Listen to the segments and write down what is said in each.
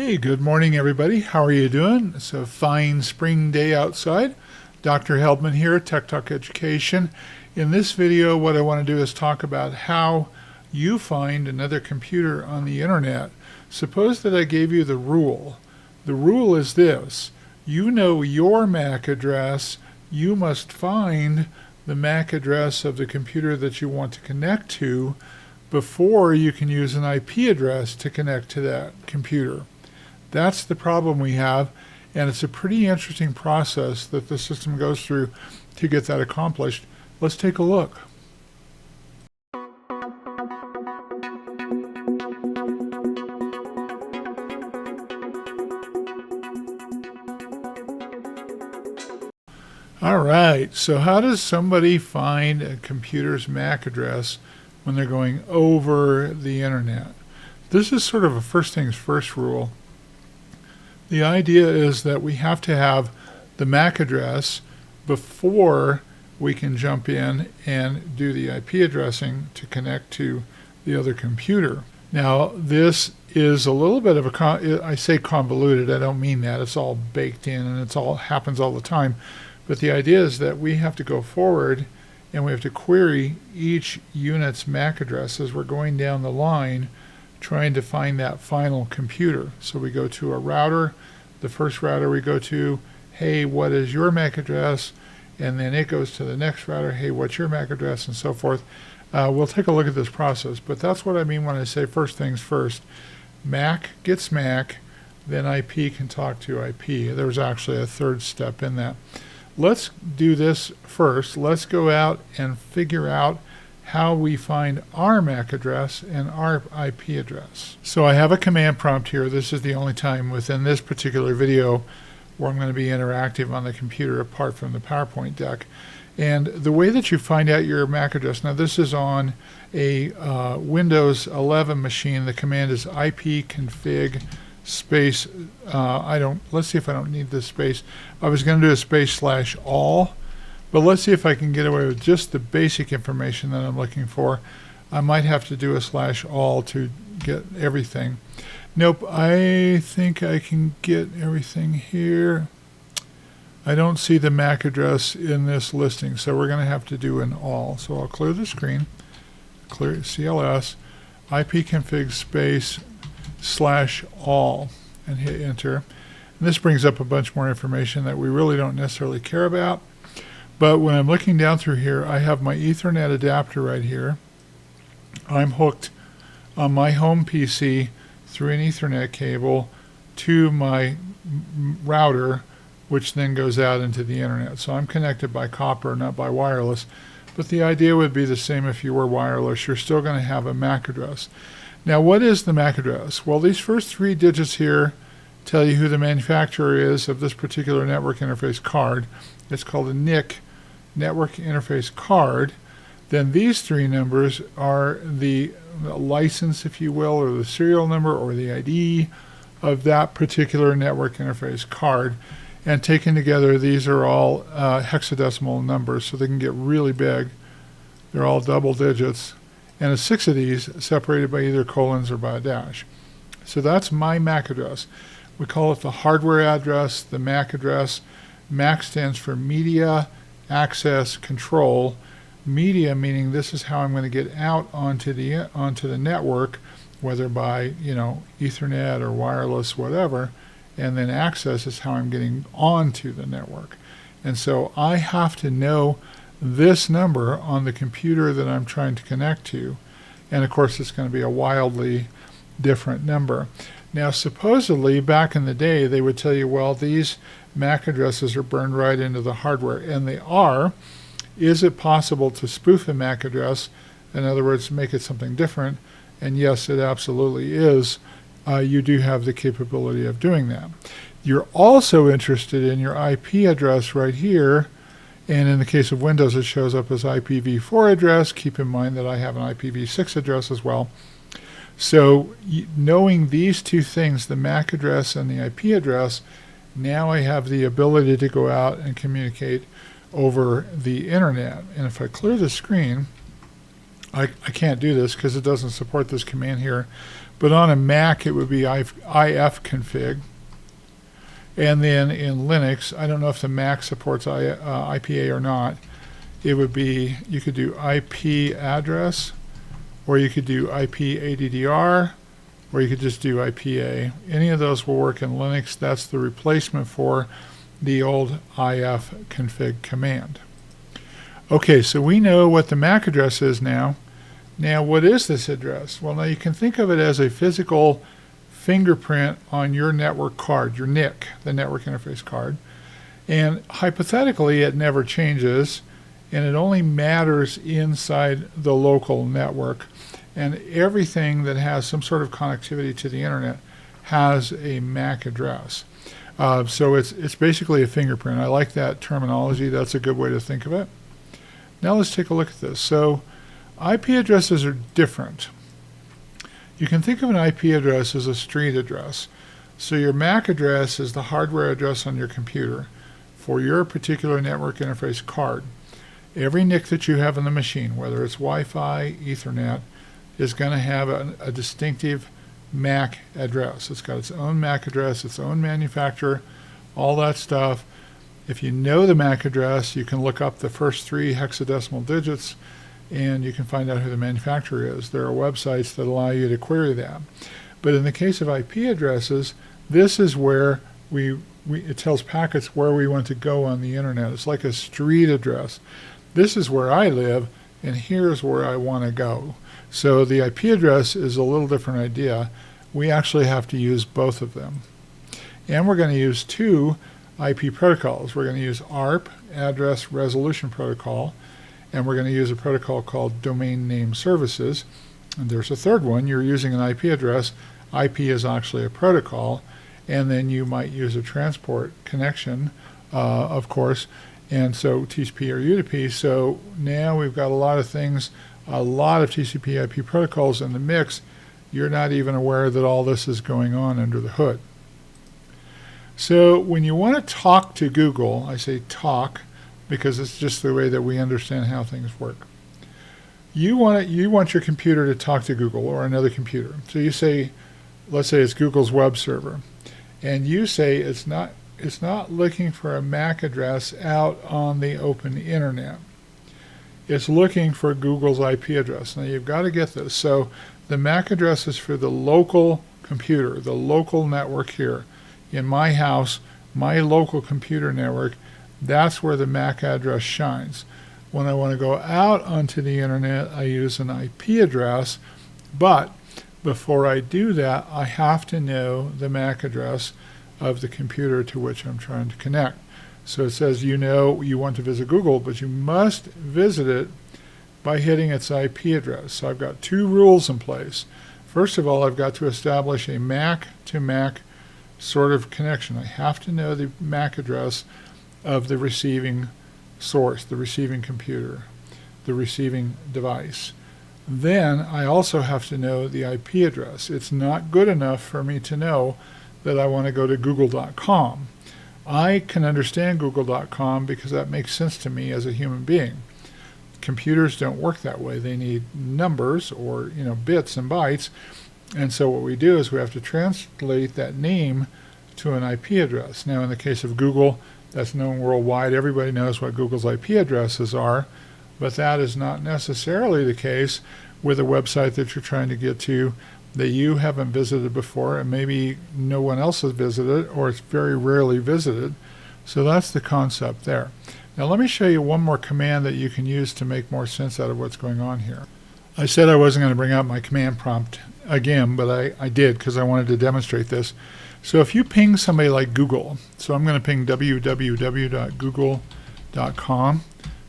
Hey, good morning, everybody. How are you doing? It's a fine spring day outside. Dr. Heldman here, Tech Talk Education. In this video, what I want to do is talk about how you find another computer on the internet. Suppose that I gave you the rule. The rule is this. You know your MAC address. You must find the MAC address of the computer that you want to connect to before you can use an IP address to connect to that computer. That's the problem we have, and it's a pretty interesting process that the system goes through to get that accomplished. Let's take a look. All right, so how does somebody find a computer's MAC address when they're going over the internet? This is sort of a first things first rule. The idea is that we have to have the MAC address before we can jump in and do the IP addressing to connect to the other computer. Now, this is a little bit of I say convoluted, I don't mean that. It's all baked in and it's all happens all the time. But the idea is that we have to go forward and we have to query each unit's MAC address as we're going down the line trying to find that final computer. So we go to a router. The first router we go to, hey, what is your MAC address? And then it goes to the next router, hey, what's your MAC address, and so forth. We'll take a look at this process, but that's what I mean when I say first things first. MAC gets MAC, then IP can talk to IP. There's actually a third step in that. Let's do this first. Let's go out and figure out how we find our MAC address and our IP address. So I have a command prompt here. This is the only time within this particular video where I'm going to be interactive on the computer apart from the PowerPoint deck. And the way that you find out your MAC address, now this is on a Windows 11 machine. The command is ipconfig space, let's see if I don't need this space. I was going to do a space /all. But let's see if I can get away with just the basic information that I'm looking for. I might have to do a /all to get everything. Nope, I think I can get everything here. I don't see the MAC address in this listing, so we're going to have to do an all. So I'll clear the screen, clear CLS, ipconfig space /all, and hit enter. And this brings up a bunch more information that we really don't necessarily care about. But when I'm looking down through here, I have my Ethernet adapter right here. I'm hooked on my home PC through an Ethernet cable to my router, which then goes out into the internet. So I'm connected by copper, not by wireless. But the idea would be the same if you were wireless. You're still going to have a MAC address. Now, what is the MAC address? Well, these first three digits here tell you who the manufacturer is of this particular network interface card. It's called a NIC, network interface card. Then these three numbers are the license, if you will, or the serial number or the ID of that particular network interface card. And taken together, these are all hexadecimal numbers, so they can get really big. They're all double digits. And it's 6 of these separated by either colons or by a dash. So that's my MAC address. We call it the hardware address, the MAC address. MAC stands for Media Access Control. Media meaning this is how I'm going to get out onto the network, whether by Ethernet or wireless, whatever. And then access is how I'm getting onto the network. And so I have to know this number on the computer that I'm trying to connect to. And of course it's going to be a wildly different number. Now supposedly back in the day they would tell you, well, these MAC addresses are burned right into the hardware, and they are. Is it possible to spoof a MAC address? In other words, make it something different? And yes, it absolutely is. You do have the capability of doing that. You're also interested in your IP address right here, and in the case of Windows it shows up as IPv4 address. Keep in mind that I have an IPv6 address as well. So knowing these two things, the MAC address and the IP address, now I have the ability to go out and communicate over the internet. And if I clear the screen, I can't do this because it doesn't support this command here. but on a Mac it would be ifconfig. And then in Linux, I don't know if the Mac supports IPA or not. It would be, you could do IP address, or you could do IPADDR, or you could just do IPA. Any of those will work in Linux. That's the replacement for the old ifconfig command. Okay, so we know what the MAC address is now. Now, what is this address? Well, now you can think of it as a physical fingerprint on your network card, your NIC, the network interface card. And hypothetically, it never changes, and it only matters inside the local network. And everything that has some sort of connectivity to the internet has a MAC address. So it's basically a fingerprint. I like that terminology. That's a good way to think of it. Now let's take a look at this. So IP addresses are different. You can think of an IP address as a street address. So your MAC address is the hardware address on your computer for your particular network interface card. Every NIC that you have in the machine, whether it's Wi-Fi, Ethernet, is going to have a distinctive MAC address. It's got its own MAC address, its own manufacturer, all that stuff. If you know the MAC address, you can look up the first 3 hexadecimal digits and you can find out who the manufacturer is. There are websites that allow you to query that. But in the case of IP addresses, this is where it tells packets where we want to go on the internet. It's like a street address. This is where I live, and here's where I want to go. So the IP address is a little different idea. We actually have to use both of them. And we're going to use 2 IP protocols. We're going to use ARP, Address Resolution Protocol, and we're going to use a protocol called Domain Name Services. And there's a third one. You're using an IP address. IP is actually a protocol, and then you might use a transport connection, of course, and so TCP or UDP. So now we've got a lot of things, a lot of TCP IP protocols in the mix. You're not even aware that all this is going on under the hood. So when you want to talk to Google, I say talk because it's just the way that we understand how things work. You want your computer to talk to Google or another computer. So you say, let's say it's Google's web server, and you say it's not looking for a MAC address out on the open internet. It's looking for Google's IP address. Now you've got to get this. So the MAC address is for the local computer, the local network here. In my house, my local computer network, that's where the MAC address shines. When I want to go out onto the internet, I use an IP address, but before I do that, I have to know the MAC address of the computer to which I'm trying to connect. So it says you want to visit Google, but you must visit it by hitting its IP address. So I've got 2 rules in place. First of all, I've got to establish a MAC to MAC sort of connection. I have to know the MAC address of the receiving source, the receiving computer, the receiving device. Then I also have to know the IP address. It's not good enough for me to know that I want to go to google.com. I can understand google.com because that makes sense to me as a human being. Computers don't work that way. They need numbers or bits and bytes. And so what we do is we have to translate that name to an IP address. Now in the case of Google, that's known worldwide. Everybody knows what Google's IP addresses are, but that is not necessarily the case with a website that you're trying to get to that you haven't visited before, and maybe no one else has visited, or it's very rarely visited. So that's the concept there. Now let me show you one more command that you can use to make more sense out of what's going on here. I said I wasn't going to bring out my command prompt again, but I did because I wanted to demonstrate this. So if you ping somebody like Google, so I'm going to ping www.google.com,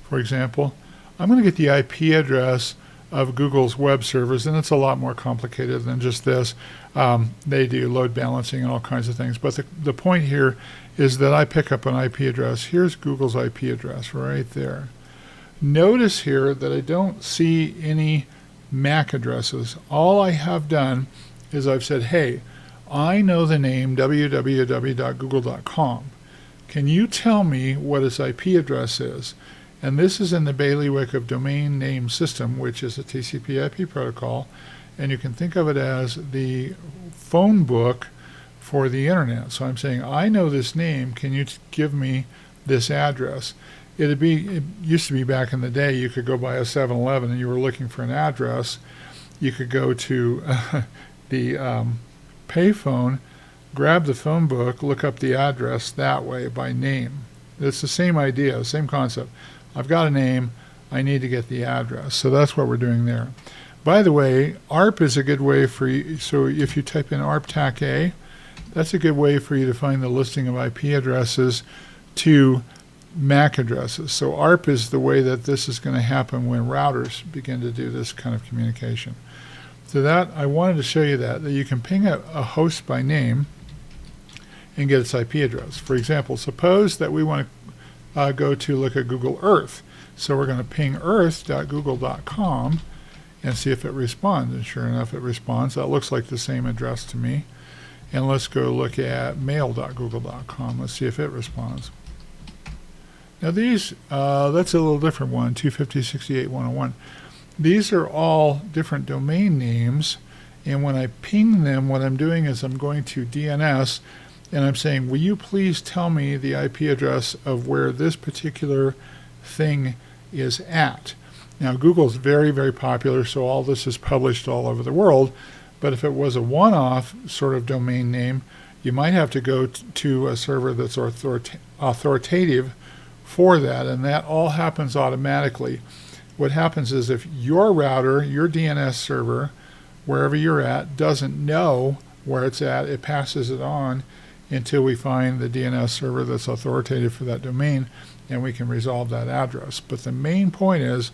for example, I'm going to get the IP address of Google's web servers, and it's a lot more complicated than just this. They do load balancing and all kinds of things, but the point here is that I pick up an IP address. Here's Google's IP address right there. Notice here that I don't see any MAC addresses. All I have done is I've said, hey, I know the name www.google.com. Can you tell me what its IP address is? And this is in the bailiwick of Domain Name System, which is a TCP/IP protocol. and you can think of it as the phone book for the internet. So I'm saying, I know this name, can you give me this address? It used to be back in the day, you could go by a 7-Eleven and you were looking for an address. You could go to the payphone, grab the phone book, look up the address that way by name. It's the same idea, same concept. I've got a name, I need to get the address. So that's what we're doing there. By the way, ARP is a good way for you. So if you type in ARP TAC A, that's a good way for you to find the listing of IP addresses to MAC addresses. So ARP is the way that this is going to happen when routers begin to do this kind of communication. So that, I wanted to show you that you can ping a host by name and get its IP address. For example, suppose that we want to go to look at Google Earth. So we're going to ping earth.google.com and see if it responds. And sure enough, it responds. That looks like the same address to me. And let's go look at mail.google.com. Let's see if it responds. Now these, that's a little different one, 250.68.101. These are all different domain names, and when I ping them, what I'm doing is I'm going to DNS, and I'm saying, will you please tell me the IP address of where this particular thing is at? Now Google's very, very popular, so all this is published all over the world, but if it was a one-off sort of domain name, you might have to go to a server that's authoritative for that, and that all happens automatically. What happens is if your router, your DNS server, wherever you're at, doesn't know where it's at, it passes it on until we find the DNS server that's authoritative for that domain, and we can resolve that address. But the main point is,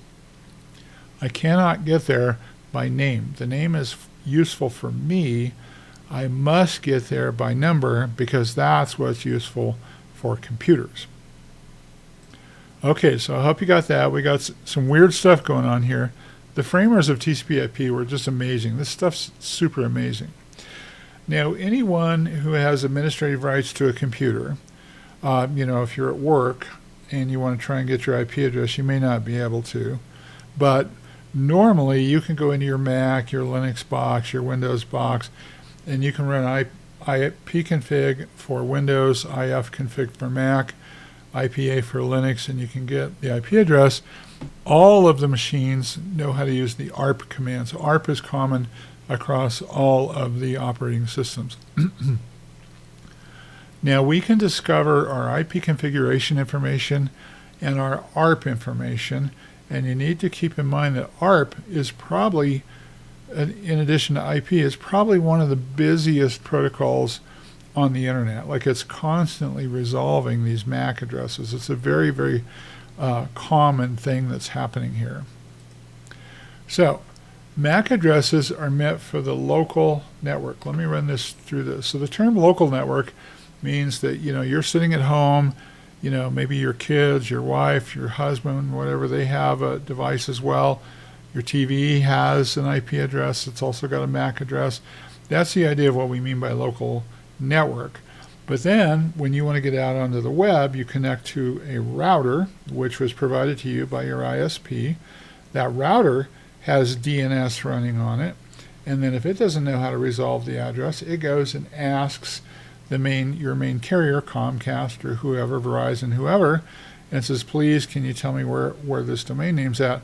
I cannot get there by name. The name is useful for me. I must get there by number because that's what's useful for computers. Okay, so I hope you got that. We got some weird stuff going on here. The framers of TCP/IP were just amazing. This stuff's super amazing. Now, anyone who has administrative rights to a computer, if you're at work and you want to try and get your IP address, you may not be able to. But normally, you can go into your Mac, your Linux box, your Windows box, and you can run ipconfig for Windows, ifconfig for Mac, IPA for Linux, and you can get the IP address. All of the machines know how to use the ARP command. So ARP is common across all of the operating systems. Now we can discover our IP configuration information and our ARP information, and you need to keep in mind that ARP is probably, in addition to IP, is probably one of the busiest protocols on the internet. Like, it's constantly resolving these MAC addresses. It's a very, very common thing that's happening here. So MAC addresses are meant for the local network. Let me run this through this. So the term local network means that you're sitting at home, maybe your kids, your wife, your husband, whatever, they have a device as well. Your TV has an IP address. It's also got a MAC address. That's the idea of what we mean by local network. But then when you want to get out onto the web, you connect to a router, which was provided to you by your ISP. That router has DNS running on it, and then if it doesn't know how to resolve the address, it goes and asks your main carrier, Comcast or whoever, Verizon, whoever, and says, please, can you tell me where this domain name's at?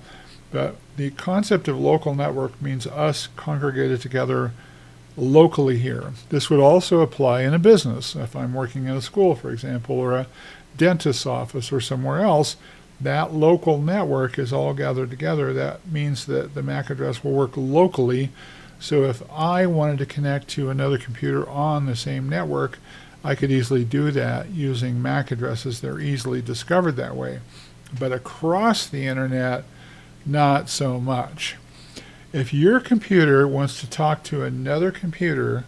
But the concept of local network means us congregated together locally here. This would also apply in a business. If I'm working in a school, for example, or a dentist's office or somewhere else, that local network is all gathered together. That means that the MAC address will work locally. So if I wanted to connect to another computer on the same network, I could easily do that using MAC addresses. They're easily discovered that way. But across the internet, not so much. If your computer wants to talk to another computer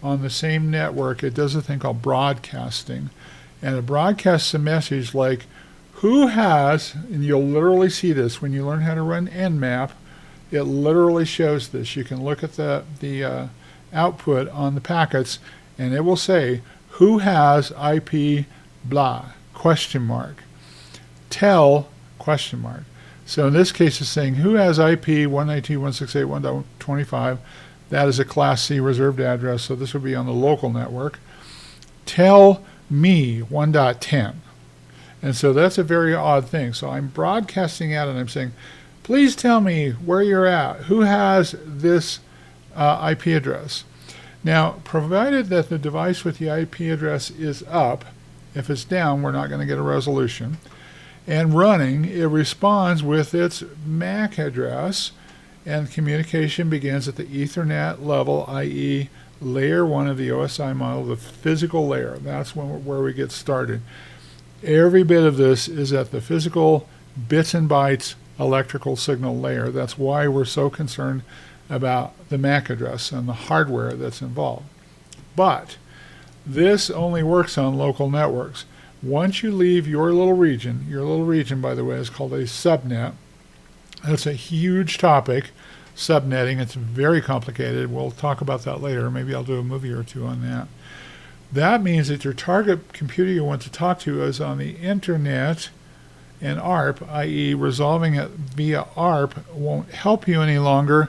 on the same network, it does a thing called broadcasting. And it broadcasts a message like, who has, and you'll literally see this when you learn how to run Nmap, it literally shows this. You can look at the output on the packets, and it will say, who has IP blah, question mark, tell, question mark. So in this case, it's saying who has IP 192.168.1.25. That is a Class C reserved address, so this would be on the local network. Tell me 1.10. And so that's a very odd thing. So I'm broadcasting out and I'm saying, please tell me where you're at. Who has this IP address? Now, provided that the device with the IP address is up, if it's down, we're not going to get a resolution. And running, it responds with its MAC address, and communication begins at the Ethernet level, i.e. layer 1 of the OSI model, the physical layer. That's where we get started. Every bit of this is at the physical bits and bytes electrical signal layer. That's why we're so concerned about the MAC address and the hardware that's involved. But this only works on local networks. Once you leave your little region, by the way, is called a subnet. That's a huge topic, subnetting. It's very complicated. We'll talk about that later. Maybe I'll do a movie or two on that. That means that your target computer you want to talk to is on the internet, and ARP, i.e. resolving it via ARP, won't help you any longer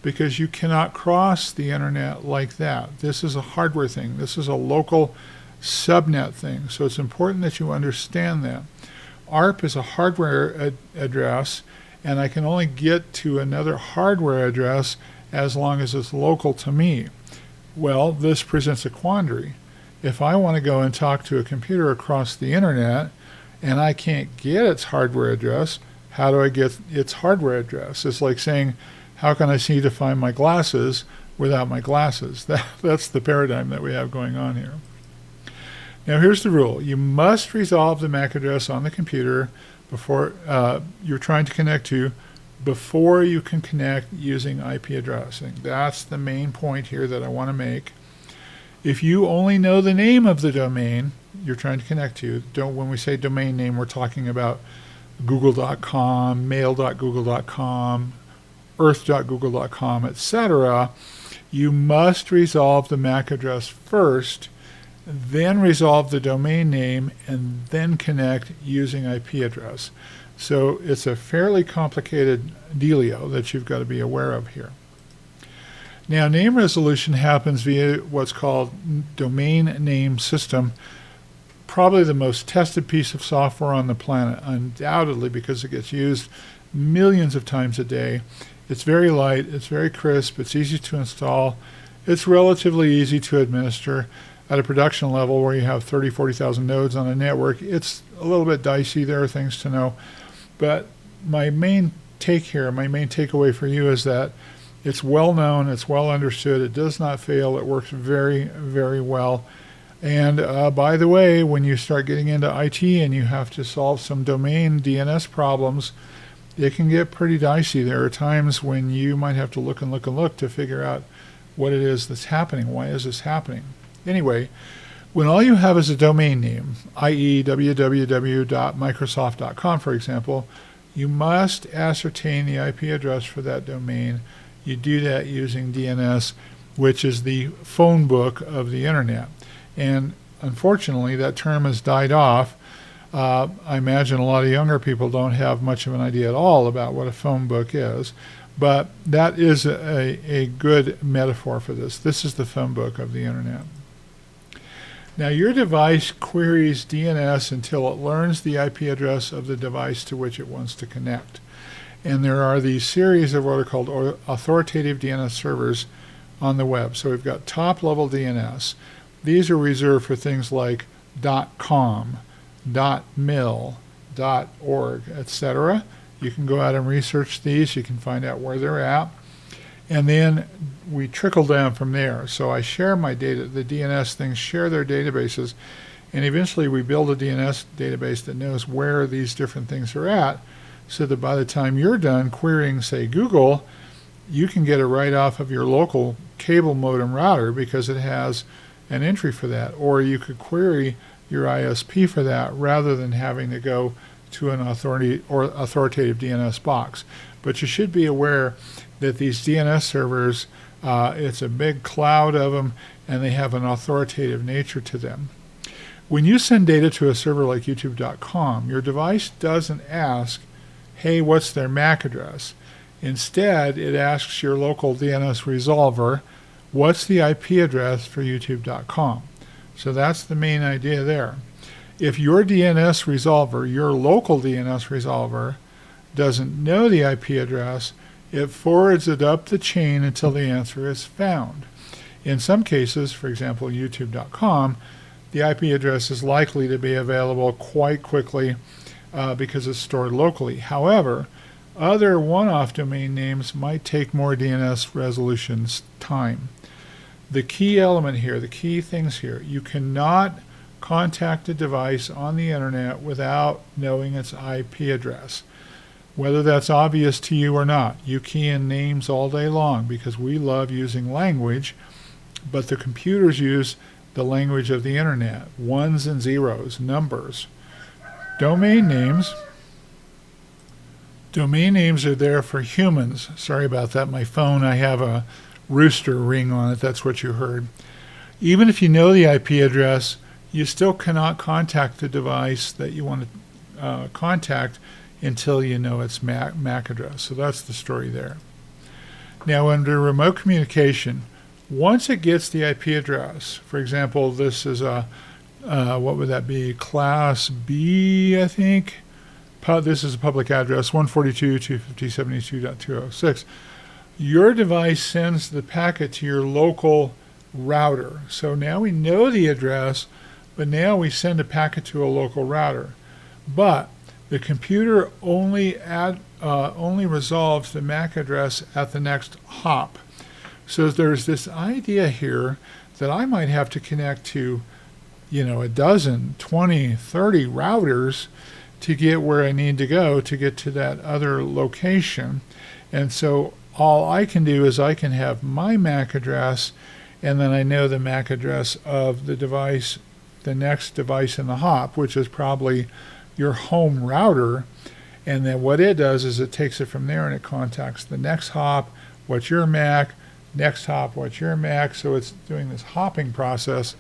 because you cannot cross the internet like that. This is a hardware thing. This is a local subnet thing. So it's important that you understand that. ARP is a hardware address, and I can only get to another hardware address as long as it's local to me. Well, this presents a quandary. If I want to go and talk to a computer across the internet and I can't get its hardware address, how do I get its hardware address? It's like saying, how can I see to find my glasses without my glasses? That's the paradigm that we have going on here. Now here's the rule. You must resolve the MAC address on the computer before you're trying to connect to before you can connect using IP addressing. That's the main point here that I want to make. If you only know the name of the domain you're trying to connect to, when we say domain name, we're talking about google.com, mail.google.com, earth.google.com, etc. You must resolve the MAC address first, then resolve the domain name, and then connect using IP address. So it's a fairly complicated dealio that you've got to be aware of here. Now, name resolution happens via what's called domain name system, probably the most tested piece of software on the planet, undoubtedly, because it gets used millions of times a day. It's very light, it's very crisp, it's easy to install, it's relatively easy to administer. At a production level where you have 30, 40,000 nodes on a network, it's a little bit dicey. There are things to know. But my main takeaway for you is that it's well known, it's well understood, it does not fail, it works very, very well. And by the way, when you start getting into IT and you have to solve some domain DNS problems, it can get pretty dicey. There are times when you might have to look and look and look to figure out what it is that's happening. Why is this happening? Anyway, when all you have is a domain name, i.e. www.microsoft.com, for example, you must ascertain the IP address for that domain. You do that using DNS, which is the phone book of the internet. And unfortunately, that term has died off. I imagine a lot of younger people don't have much of an idea at all about what a phone book is. But that is a good metaphor for this. This is the phone book of the internet. Now, your device queries DNS until it learns the IP address of the device to which it wants to connect. And there are these series of what are called authoritative DNS servers on the web. So we've got top-level DNS. These are reserved for things like .com, .mil, .org, etc. You can go out and research these. You can find out where they're at. And then we trickle down from there. So I share my data. The DNS things share their databases. And eventually we build a DNS database that knows where these different things are at, so that by the time you're done querying, say, Google, you can get it right off of your local cable modem router because it has an entry for that. Or you could query your ISP for that rather than having to go to an authoritative DNS box. But you should be aware that these DNS servers, it's a big cloud of them, and they have an authoritative nature to them. When you send data to a server like youtube.com, your device doesn't ask, hey, what's their MAC address? Instead, it asks your local DNS resolver, what's the IP address for youtube.com? So that's the main idea there. If your DNS resolver, your local DNS resolver, doesn't know the IP address, it forwards it up the chain until the answer is found. In some cases, for example, youtube.com, the IP address is likely to be available quite quickly because it's stored locally. However, other one-off domain names might take more DNS resolution's time. The key element here, the key things here, you cannot contact a device on the internet without knowing its IP address. Whether that's obvious to you or not, you key in names all day long because we love using language, but the computers use the language of the internet, ones and zeros, numbers. Domain names are there for humans. Sorry about that. My phone, I have a rooster ring on it. That's what you heard. Even if you know the IP address, you still cannot contact the device that you want to contact until you know its MAC address. So that's the story there. Now, under remote communication, once it gets the IP address, for example, this is a, what would that be? Class B, I think. This is a public address, 142.250.72.206. Your device sends the packet to your local router. So now we know the address, but now we send a packet to a local router. But the computer only resolves the MAC address at the next hop. So there's this idea here that I might have to connect to, a dozen, 20, 30 routers to get where I need to go to get to that other location. And so all I can do is I can have my MAC address, and then I know the MAC address of the device, the next device in the hop, which is probably your home router. And then what it does is it takes it from there and it contacts the next hop, what's your MAC, next hop, what's your MAC. So it's doing this hopping process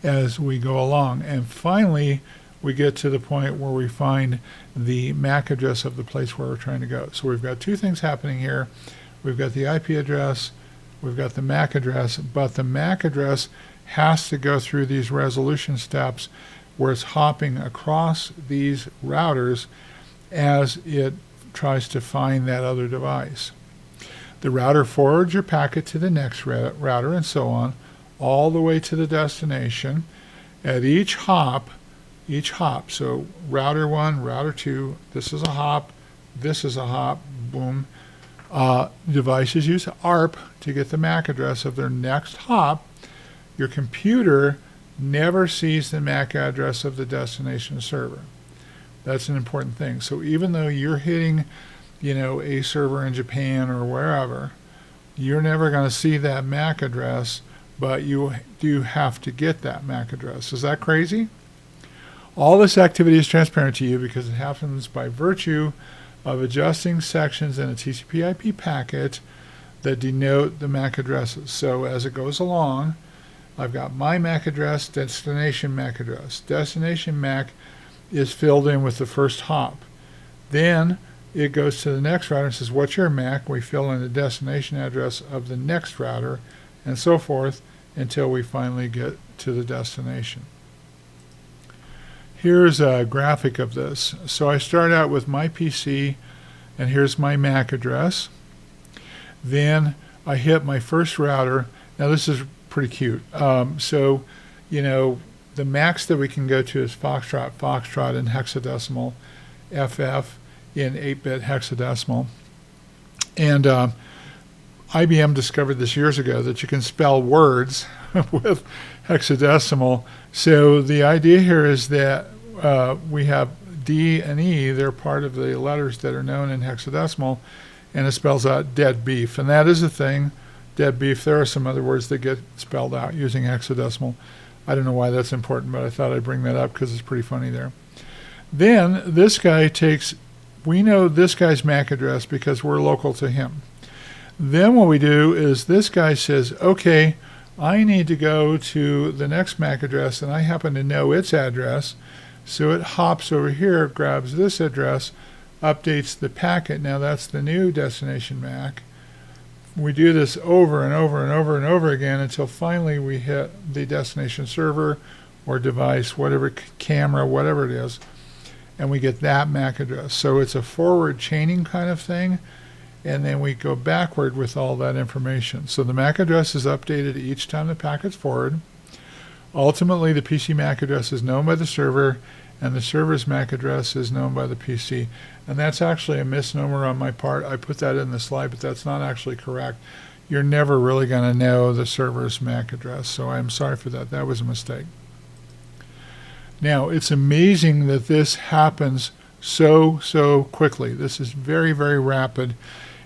as we go along. And finally, we get to the point where we find the MAC address of the place where we're trying to go. So we've got two things happening here. We've got the IP address, we've got the MAC address, but the MAC address has to go through these resolution steps where it's hopping across these routers as it tries to find that other device. The router forwards your packet to the next router and so on, all the way to the destination. At each hop, so router 1, router 2, this is a hop, boom. Devices use ARP to get the MAC address of their next hop. Your computer never sees the MAC address of the destination server. That's an important thing. So even though you're hitting, a server in Japan or wherever, you're never going to see that MAC address, but you do have to get that MAC address. Is that crazy? All this activity is transparent to you because it happens by virtue of adjusting sections in a TCP/IP packet that denote the MAC addresses. So as it goes along, I've got my MAC address, destination MAC address. Destination MAC is filled in with the first hop. Then it goes to the next router and says, what's your MAC? We fill in the destination address of the next router, and so forth until we finally get to the destination. Here's a graphic of this. So I start out with my PC, and here's my MAC address. Then I hit my first router. Now this is pretty cute. The max that we can go to is Foxtrot in hexadecimal, FF in 8-bit hexadecimal. And IBM discovered this years ago that you can spell words with hexadecimal. So the idea here is that we have D and E. They're part of the letters that are known in hexadecimal, and it spells out dead beef. And that is a thing, dead beef. There are some other words that get spelled out using hexadecimal. I don't know why that's important, but I thought I'd bring that up because it's pretty funny there. Then this guy we know this guy's MAC address because we're local to him. Then what we do is this guy says, okay, I need to go to the next MAC address, and I happen to know its address. So it hops over here, grabs this address, updates the packet. Now that's the new destination MAC. We do this over and over and over and over again until finally we hit the destination server or device, whatever, camera, whatever it is, and we get that MAC address. So it's a forward chaining kind of thing, and then we go backward with all that information. So the MAC address is updated each time the packet's forward. Ultimately, the PC MAC address is known by the server, and the server's MAC address is known by the PC. And that's actually a misnomer on my part. I put that in the slide, but that's not actually correct. You're never really going to know the server's MAC address, so I'm sorry for that. That was a mistake. Now, it's amazing that this happens so quickly. This is very, very rapid,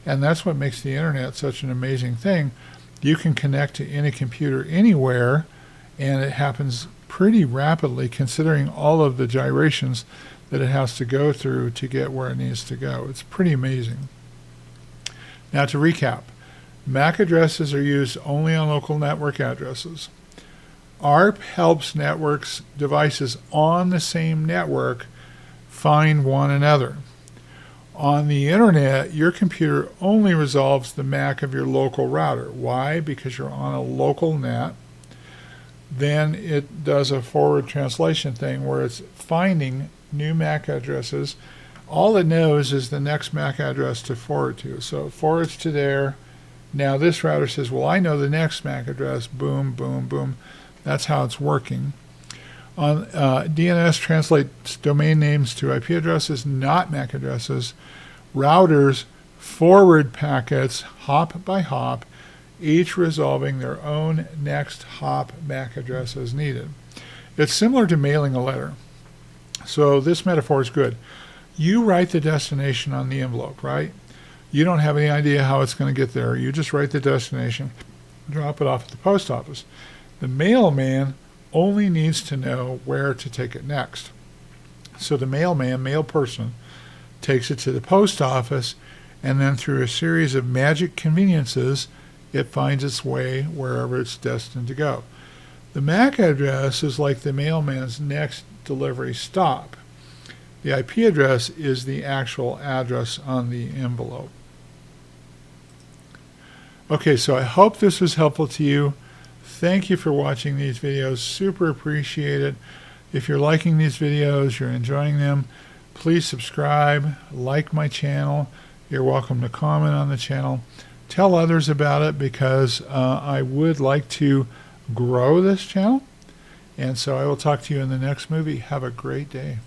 and that's what makes the internet such an amazing thing. You can connect to any computer anywhere, and it happens pretty rapidly considering all of the gyrations that it has to go through to get where it needs to go. It's pretty amazing. Now to recap, MAC addresses are used only on local network addresses. ARP helps networks, devices on the same network find one another. On the internet, your computer only resolves the MAC of your local router. Why? Because you're on a local net. Then it does a forward translation thing where it's finding new MAC addresses. All it knows is the next MAC address to forward to. So it forwards to there. Now this router says, well, I know the next MAC address. Boom, boom, boom. That's how it's working. DNS translates domain names to IP addresses, not MAC addresses. Routers forward packets hop by hop, each resolving their own next hop MAC address as needed. It's similar to mailing a letter. So this metaphor is good. You write the destination on the envelope, right? You don't have any idea how it's going to get there. You just write the destination, drop it off at the post office. The mailman only needs to know where to take it next. So the mail person, takes it to the post office, and then through a series of magic conveniences, it finds its way wherever it's destined to go. The MAC address is like the mailman's next delivery stop. The IP address is the actual address on the envelope. Okay, so I hope this was helpful to you. Thank you for watching these videos. Super appreciate it. If you're liking these videos, you're enjoying them, please subscribe, like my channel. You're welcome to comment on the channel. Tell others about it because I would like to grow this channel. And so I will talk to you in the next movie. Have a great day.